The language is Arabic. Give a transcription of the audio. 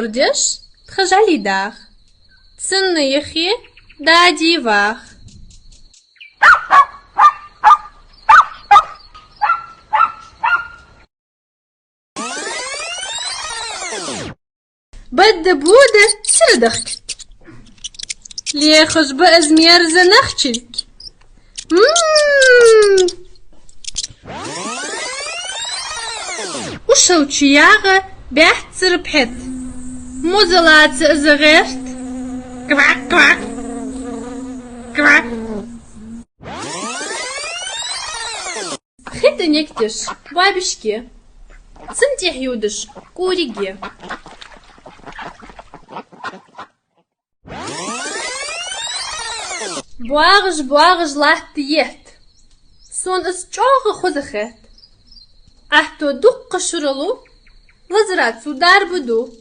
خردش تخجلي داخ تسن يخي دادي واخ بد بودة سردخت ليخش بأزمير زنخشلك وشوتشي ياغا بيحت سربحت موزلات زغيرت كواك كواك كواك خيط نكتش بابشكي سنتي حيودش كوريجي بواغج لاحتيت سون اسجوغ خذخت احتو دق شرلو لزرات سو دار بدو